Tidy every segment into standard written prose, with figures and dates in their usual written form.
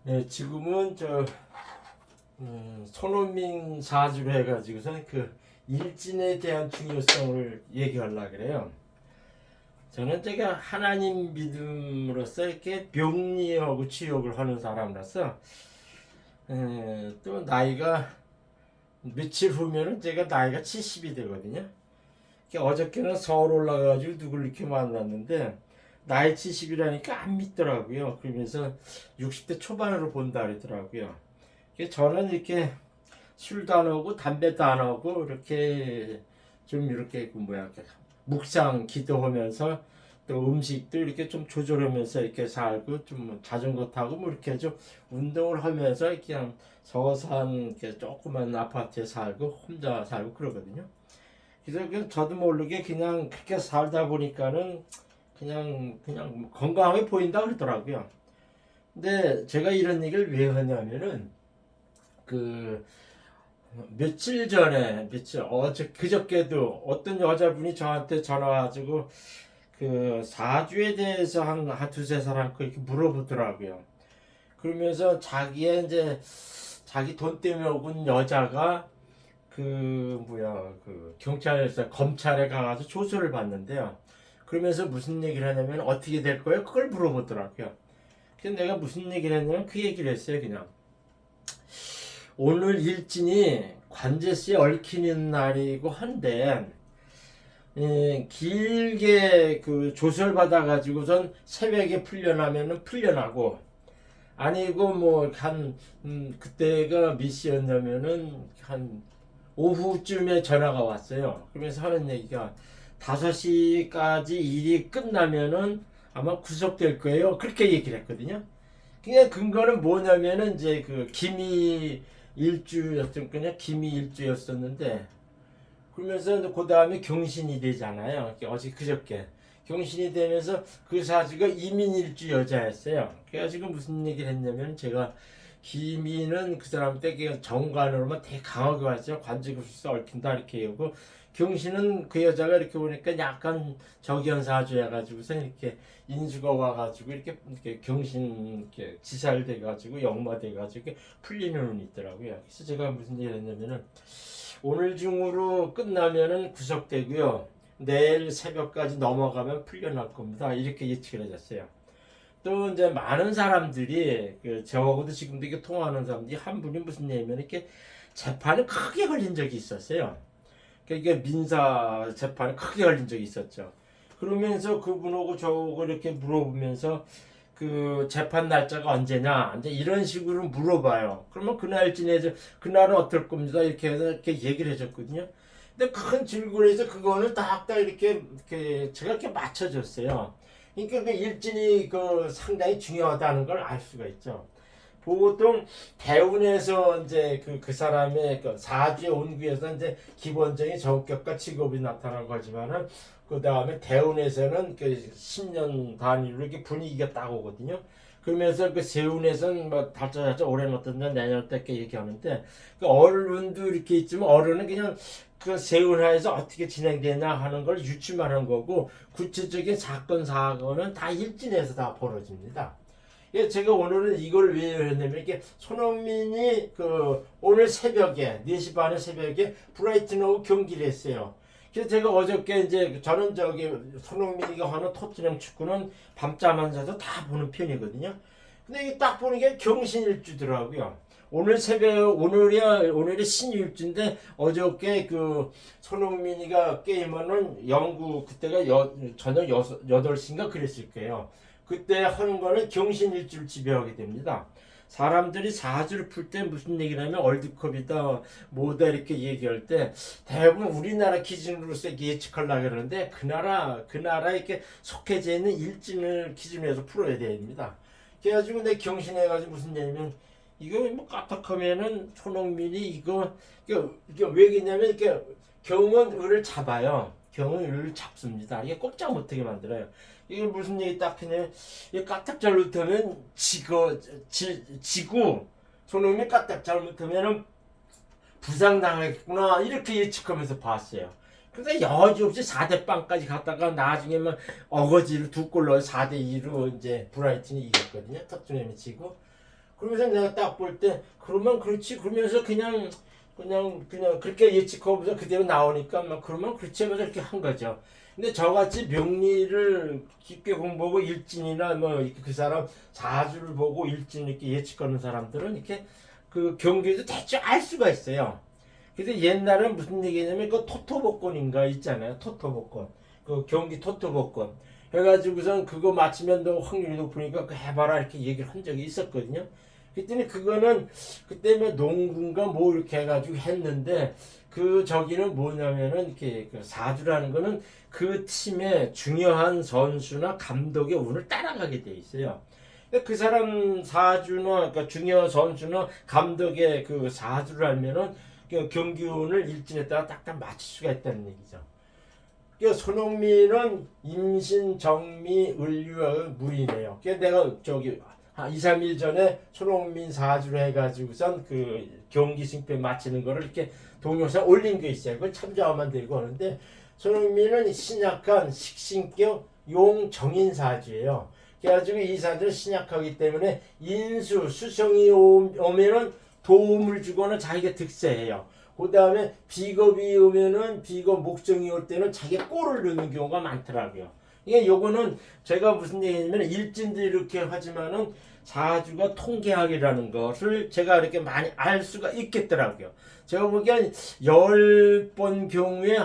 예, 지금은 손흥민 사주로 해가지고서 그 일진에 대한 중요성을 얘기하려고 그래요. 저는 제가 하나님 믿음으로서 이렇게 병리하고 치욕을 하는 사람이라서 또 나이가 며칠 후면은 제가 나이가 70이 되거든요. 어저께는 서울 올라가가지고 누굴 이렇게 만났는데 나이 70이라니까 안 믿더라고요. 그러면서 60대 초반으로 본다 그러더라고요. 저는 이렇게 술도 안 하고 담배도 안 하고 이렇게 좀 이렇게 묵상 기도하면서 또 음식도 이렇게 좀 조절하면서 이렇게 살고 좀 자전거 타고 뭐 이렇게 좀 운동을 하면서 그냥 서산 이렇게 조그만 아파트에 살고 혼자 살고 그러거든요. 그래서 저도 모르게 그냥 그렇게 살다 보니까는 그냥 건강하게 보인다 그러더라고요. 근데 제가 이런 얘기를 왜 하냐면은 그 며칠 전에 그저께도 어떤 여자분이 저한테 전화 와가지고 그 사주에 대해서 한 두세 사람 그렇게 물어보더라고요. 그러면서 자기 돈 때문에 온 여자가 그 경찰서 검찰에 가가지고 조서를 받는데요. 그러면서 무슨 얘기를 하냐면 어떻게 될 거예요? 그걸 물어보더라고요. 그래서 내가 무슨 얘기를 했냐면 그 얘기를 했어요. 그냥 오늘 일진이 관제수에 얽히는 날이고 한데 길게 그 조설 받아가지고선 새벽에 풀려나면은 풀려나고 아니고 뭐 그때가 몇 시였냐면은 한 오후쯤에 전화가 왔어요. 그러면서 하는 얘기가 5시까지 일이 끝나면은 아마 구속될 거예요. 그렇게 얘기를 했거든요. 그냥 근거는 뭐냐면은 이제 그 기미 일주였거든요. 기미 일주였었는데 그러면서 그 다음에 경신이 되잖아요. 어제 그저께 경신이 되면서 그 사주가 이민일주 여자였어요. 그래가지고 무슨 얘기를 했냐면 제가 기미는 그 사람 때 정관으로만 되게 강하게 왔죠. 관직없이 얽힌다 이렇게 하고 경신은 그 여자가 이렇게 보니까 약간 적연사주여가지고서 이렇게 인수가 와가지고 이렇게 경신 이렇게 지살돼가지고 역마돼가지고 풀리는 운이 있더라고요. 그래서 제가 무슨 얘기를 했냐면은 오늘 중으로 끝나면은 구속되고요. 내일 새벽까지 넘어가면 풀려날 겁니다. 이렇게 예측을 해줬어요. 또 이제 많은 사람들이 저하고도 지금도 이렇게 통화하는 사람들이 한 분이 무슨 얘기냐면 이렇게 재판에 크게 걸린 적이 있었어요. 그러니까 이게 민사 재판에 크게 걸린 적이 있었죠. 그러면서 그분하고 저하고 이렇게 물어보면서 그 재판 날짜가 언제냐 이제 이런 식으로 물어봐요. 그러면 그날 지내서 그날은 어떨 겁니다 이렇게 해서 이렇게 얘기를 해줬거든요. 근데 큰 질문에서 그거는 딱딱 이렇게 제가 이렇게 맞춰줬어요. 그러니까 그 일진이 그 상당히 중요하다는 걸 알 수가 있죠. 보통 대운에서 이제 그 사람의 그 사주의 온구에서 이제 기본적인 성격과 직업이 나타난 거지만은 그 다음에 대운에서는 그 10년 단위로 이렇게 분위기가 딱 오거든요. 그러면서 그 세운에서는 뭐 달짜달짜 올해는 어떤데 내년 어떻게 얘기하는데 그 어른도 이렇게 있지만 어른은 그냥 그 세운하에서 어떻게 진행되냐 하는 걸 유추만 한 거고 구체적인 사건 사고는 다 일진에서 다 벌어집니다. 예, 제가 오늘은 이걸 왜 했냐면 이게 손흥민이 오늘 새벽에 4시 반에 새벽에 브라이튼하고 경기를 했어요. 그래서 제가 어저께 이제 저는 손흥민이가 하는 토트넘 축구는 밤잠 안 자서 다 보는 편이거든요. 근데 이게 딱 보는 게 경신일주더라고요. 오늘 새벽 오늘이 신일주인데 어저께 그 손흥민이가 게임하는 영구 그때가 저녁 8시인가 그랬을 거예요. 그때 하는 거는 경신일주를 지배하게 됩니다. 사람들이 사주를 풀 때 무슨 얘기를 하면 월드컵이다 뭐다 이렇게 얘기할 때 대부분 우리나라 기준으로서 예측하려고 그러는데 그 나라 이렇게 속해져 있는 일진을 기준으로 해서 풀어야 됩니다. 그래가지고 내 경신해가지고 무슨 얘기냐면 이거 뭐 까딱하면은 손흥민이 이게 왜 그러냐면 이렇게 경은 을을 잡아요. 경은 을을 잡습니다. 이게 꼼짝 못하게 만들어요. 이게 무슨 얘기 딱 하냐면 이 까딱 잘못하면 지고 손흥민이 까딱 잘못하면은 부상당하겠구나 이렇게 예측하면서 봤어요. 그래서 여지없이 4대 빵까지 갔다가 나중에만 어거지로 2골 넣어 4대 2로 이제 브라이튼이 이겼거든요. 토트넘이 지고 그러면서 내가 딱 볼 때 그러면 그렇지 그러면서 그냥 그렇게 예측하면서 그대로 나오니까 막 그러면 그렇지 하면서 이렇게 한 거죠. 근데 저같이 명리를 깊게 공부하고 일진이나 뭐 그 사람 사주를 보고 일진 이렇게 예측하는 사람들은 이렇게 그 경기도 대충 알 수가 있어요. 그래서 옛날에 무슨 얘기냐면 그 토토복권인가 있잖아요. 토토복권. 그 경기 토토복권. 해가지고선 그거 맞히면 너 확률이 높으니까 그 해봐라 이렇게 얘기를 한 적이 있었거든요. 그랬더니 그거는 그때 뭐 농구인가 뭐 이렇게 해가지고 했는데 그 저기는 뭐냐면은 이렇게 그 사주라는 거는 그 팀의 중요한 선수나 감독의 운을 따라가게 돼 있어요. 그 사람 사주나 그러니까 중요한 선수나 감독의 그 사주를 알면은 그 경기 운을 일진에 따라 딱딱 맞출 수가 있다는 얘기죠. 그러니까 손흥민은 임신, 정미, 을류와 무이네요. 그러니까 내가 저기 한 2, 3일 전에 손흥민 사주를 해가지고선 그 경기 승패 맞히는 거를 이렇게 동영상 올린 게 있어요. 그걸 참조하면 되고 하는데 손흥민은 신약한 식신격 용정인 사주예요. 그래가지고 이 사주는 신약하기 때문에 인수, 수성이 오면은 도움을 주거나 자기가 득세해요. 그 다음에 비겁이 오면은 비겁 목성이 올 때는 자기가 골을 넣는 경우가 많더라고요. 이게 요거는 제가 무슨 얘기냐면 일진도 이렇게 하지만은 사주가 통계학이라는 것을 제가 이렇게 많이 알 수가 있겠더라고요. 제가 보기엔 10번 경우에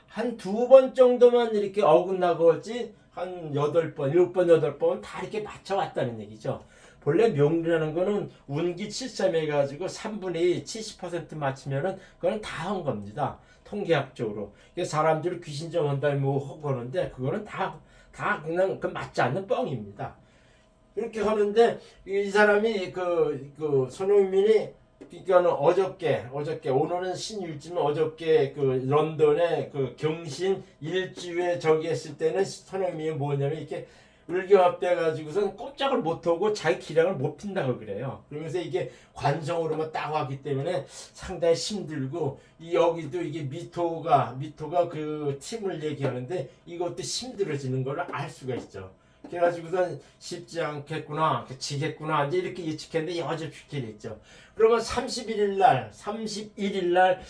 한 2번 정도만 이렇게 어긋나고 하지 한 8번, 7번, 8번 다 이렇게 맞춰왔다는 얘기죠. 본래 명리라는 거는 운기 73 해가지고 3분의 70% 맞추면은 그거는 다 한 겁니다. 통계학적으로. 사람들이 귀신점 한다 뭐 하고 하는데 그거는 다 그냥 그 맞지 않는 뻥입니다. 이렇게 하는데 이 사람이 그 손흥민이 그러니까는 어저께 오늘은 신일지만 어저께 그 런던에 그 경신 일주에 저기 했을 때는 손흥민이 뭐냐면 이렇게 을교합돼 가지고선 꼼짝을 못하고 자기 기량을 못 핀다고 그래요. 그러면서 이게 관성으로만 딱 왔기 때문에 상당히 힘들고 이 여기도 이게 미토가 그 팀을 얘기하는데 이것도 힘들어지는 걸 알 수가 있죠. 그래가지고선 쉽지 않겠구나, 지겠구나 이제 이렇게 예측했는데 여전히 쉽게 됐죠. 그러면 31일 날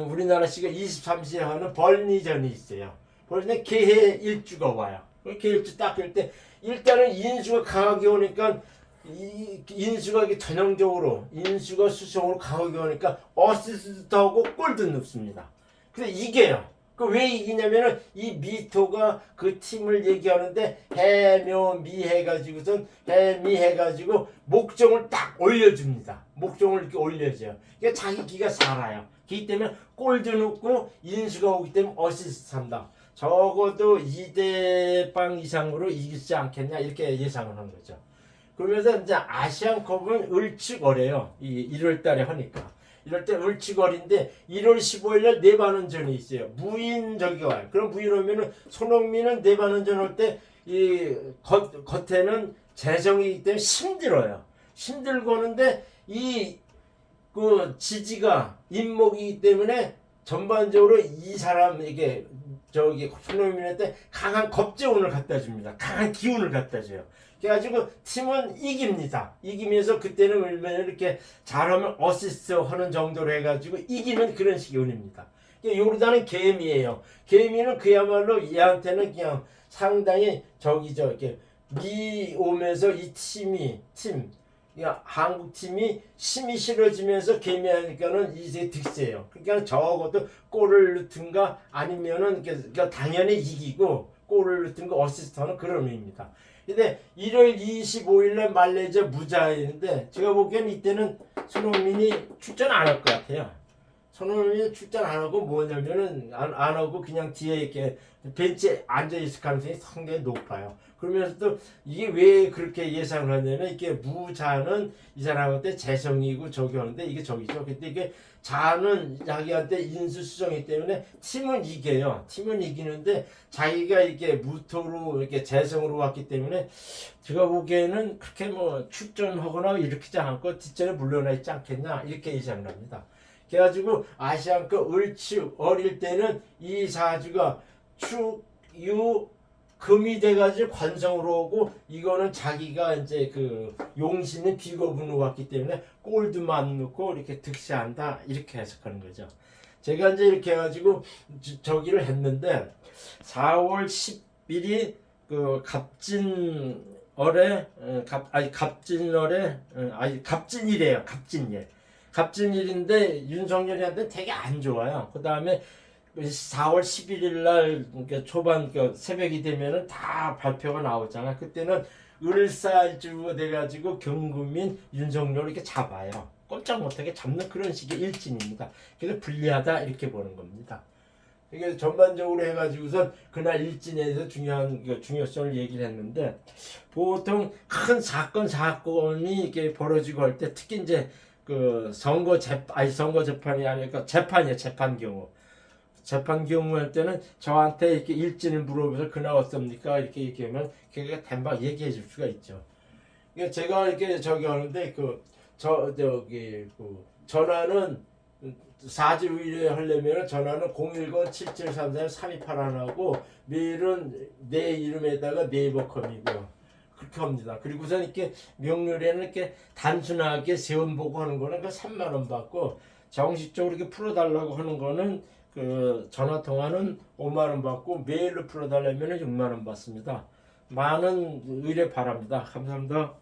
우리나라 시가 23시에 하는 벌리전이 있어요. 벌리전 개해 일주가 와요. 이렇게 일주 딱 할 때 일단은 인수가 강하게 오니까 이 인수가 이게 전형적으로 인수가 수성으로 강하게 오니까 어시스트도 하고 골도 넣습니다. 근데 이게요. 그 왜 이기냐면은 이 미토가 그 팀을 얘기하는데 해묘미 해가지고선 해미 해가지고 목종을 딱 올려줍니다. 목종을 이렇게 올려줘요. 그러니까 자기 기가 살아요. 기 때문에 골도 넣고 인수가 오기 때문에 어시스트 한다. 적어도 2대0 이상으로 이기지 않겠냐 이렇게 예상을 한 거죠. 그러면서 이제 아시안컵은 을축어래요. 이 1월 달에 하니까. 이럴 때 을축월인데 1월 15일 날 네반원전이 있어요. 무인 저기 와요. 그럼 무인 오면은 손흥민은 네반원전 올 때 이 겉에는 재성이기 때문에 힘들어요. 힘들고 오는데 이 그 지지가 인목이기 때문에 전반적으로 이 사람에게 저기 손흥민한테 강한 겁재운을 갖다 줍니다. 강한 기운을 갖다 줘요. 그래가지고 팀은 이깁니다. 이기면서 그때는 얼마나 이렇게 잘하면 어시스트 하는 정도로 해가지고 이기는 그런 식의 운입니다. 요르단은 개미예요. 개미는 그야말로 얘한테는 그냥 상당히 이렇게 미 오면서 이 한국 팀이 힘이 실어지면서 개미하니까는 이제 득세예요. 그러니까 적어도 골을 넣든가 아니면은 그러니까 당연히 이기고 골을 넣든가 어시스트하는 그런 의미입니다. 근데 1월 25일 날 말레이시아 무자인데 제가 보기엔 이때는 손흥민이 출전 안 할 것 같아요. 손흥민이 출전 안 하고 뭐냐면은 안 하고 그냥 뒤에 이렇게 벤치에 앉아 있을 가능성이 상당히 높아요. 그러면서 또 이게 왜 그렇게 예상을 하냐면 이게 무자는 이 사람한테 재성이고 저기 하는데 이게 저기죠. 근데 이게 자는 자기한테 인수수정이기 때문에 팀은 이겨요. 팀은 이기는데 자기가 이게 무토로 이렇게 재성으로 왔기 때문에 제가 보기에는 그렇게 뭐 출전하거나 일으키지 않고 뒷전에 물러나 있지 않겠냐 이렇게 예상을 합니다. 그래가지고 아시안컵 을축 어릴 때는 이 사주가 축, 유, 금이 돼가지고 관성으로 오고 이거는 자기가 이제 그 용신의 비겁으로 왔기 때문에 골드만 넣고 이렇게 득시한다 이렇게 해석하는 거죠. 제가 이제 이렇게 해가지고 저기를 했는데 4월 10일이 그 갑진월에 갑진월에 갑진이래요. 갑진일. 갑진일인데 윤석열이한테 되게 안 좋아요. 그 다음에 4월 11일 날 그러니까 초반 새벽이 되면은 다 발표가 나오잖아. 그때는 을사일주가 돼가지고 경금인 윤석열을 이렇게 잡아요. 꼼짝 못하게 잡는 그런 식의 일진입니다. 그래서 불리하다 이렇게 보는 겁니다. 이게 전반적으로 해가지고선 그날 일진에서 중요성을 얘기를 했는데 보통 큰 사건이 이렇게 벌어지고 할 때 특히 이제 그 선거 재판이 아니니까 재판 경우. 재판 경우 할 때는 저한테 이렇게 일진을 물어보면서 그날 어떻습니까? 이렇게 얘기하면 걔가 단박 얘기해 줄 수가 있죠. 그러니까 제가 이렇게 저기 하는데 전화는 사주일에 하려면 전화는 010-7733-328하고 메일은 내 이름에다가 네이버컴이고요. 그렇게 합니다. 그리고선 이렇게 명률에는 이렇게 단순하게 세원 보고 하는 거는 그 3만 원 받고 정식적으로 이렇게 풀어달라고 하는 거는 그 전화 통화는 5만 원 받고 메일로 풀어달라면 6만 원 받습니다. 많은 의뢰 바랍니다. 감사합니다.